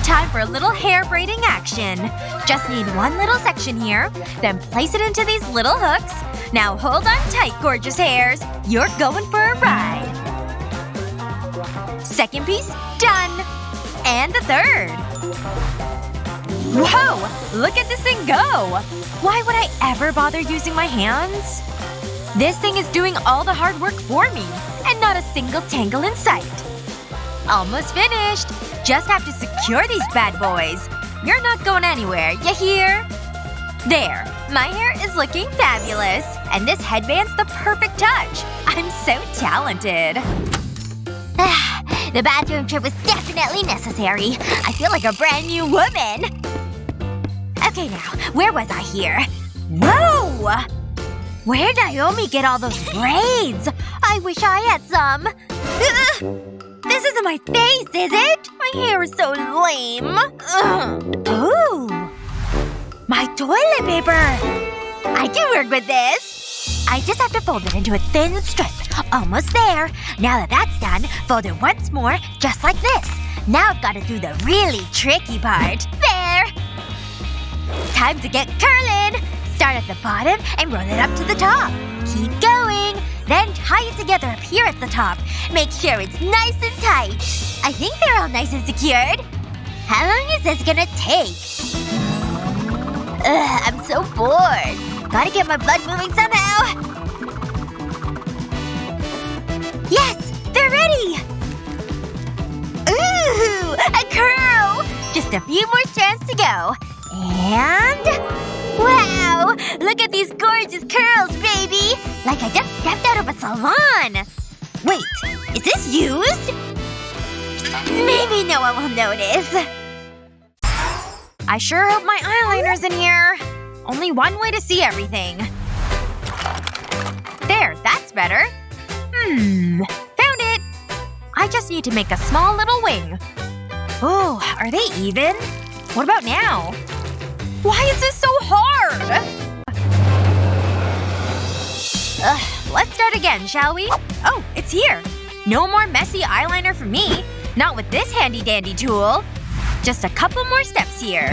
Time for a little hair braiding action. Just need one little section here. Then place it into these little hooks. Now hold on tight, gorgeous hairs. You're going for a ride. Second piece, done. And the third. Whoa! Look at this thing go! Why would I ever bother using my hands? This thing is doing all the hard work for me. And not a single tangle in sight. Almost finished. Just have to secure these bad boys. You're not going anywhere, you hear? There. My hair is looking fabulous. And this headband's the perfect touch. I'm so talented. The bathroom trip was definitely necessary. I feel like a brand new woman. Okay now, where was I here? Whoa! Where'd Naomi get all those braids? I wish I had some. Ugh. This isn't my face, is it? My hair is so lame. Ugh. Ooh. My toilet paper! I can work with this. I just have to fold it into a thin strip. Almost there. Now that that's done, fold it once more, just like this. Now I've gotta do the really tricky part. There! Time to get curling! Start at the bottom and roll it up to the top. Keep going. Then tie it together up here at the top. Make sure it's nice and tight. I think they're all nice and secured. How long is this gonna take? Ugh, I'm so bored. Gotta get my blood moving somehow. Yes! They're ready! Ooh! A curl! Just a few more strands to go. And… wow! Look at these gorgeous curls, baby! Like I just stepped out of a salon! Wait, is this used? Maybe no one will notice. I sure hope my eyeliner's in here. Only one way to see everything. There, that's better. Found it! I just need to make a small little wing. Oh, are they even? What about now? Why is this so hard? Ugh, let's start again, shall we? Oh, it's here. No more messy eyeliner for me. Not with this handy-dandy tool. Just a couple more steps here.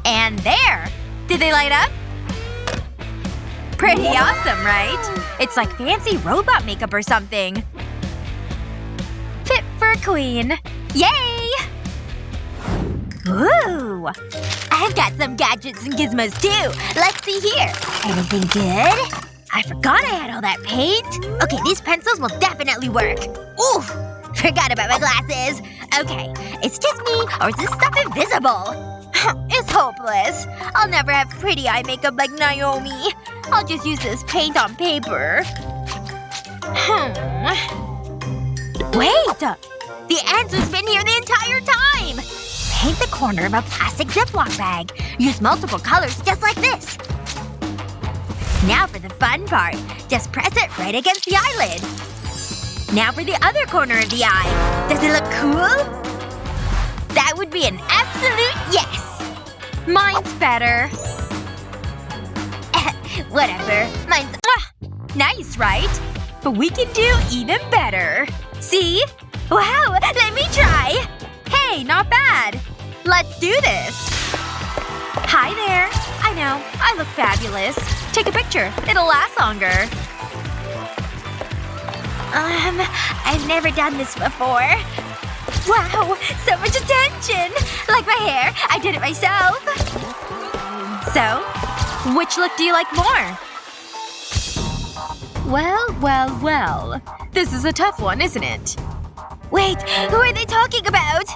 And there! Did they light up? Pretty awesome, right? It's like fancy robot makeup or something. Fit for a queen. Yay! Ooh! I've got some gadgets and gizmos too. Let's see here. Anything good? I forgot I had all that paint. Okay, these pencils will definitely work. Ooh! Forgot about my glasses. Okay. It's just me, or is this stuff invisible? It's hopeless. I'll never have pretty eye makeup like Naomi. I'll just use this paint on paper. Wait! The answer's been here the entire time! Paint the corner of a plastic Ziploc bag. Use multiple colors just like this. Now for the fun part. Just press it right against the eyelid. Now for the other corner of the eye. Does it look cool? That would be an absolute yes! Mine's better. Whatever. Mine's… nice, right? But we can do even better. See? Wow! Let me try! Hey, not bad. Let's do this. Hi there. I know. I look fabulous. Take a picture. It'll last longer. I've never done this before. Wow! So much attention! Like my hair. I did it myself. So? Which look do you like more? Well. This is a tough one, isn't it? Wait, who are they talking about?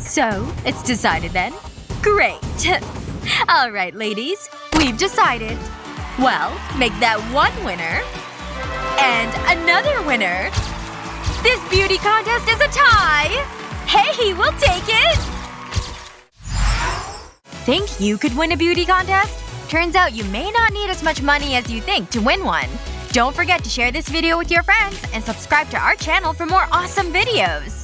So, it's decided then? Great. Alright, ladies. We've decided. Well, make that one winner. And another winner. This beauty contest is a tie! Hey, we'll take it! Think you could win a beauty contest? Turns out you may not need as much money as you think to win one. Don't forget to share this video with your friends and subscribe to our channel for more awesome videos.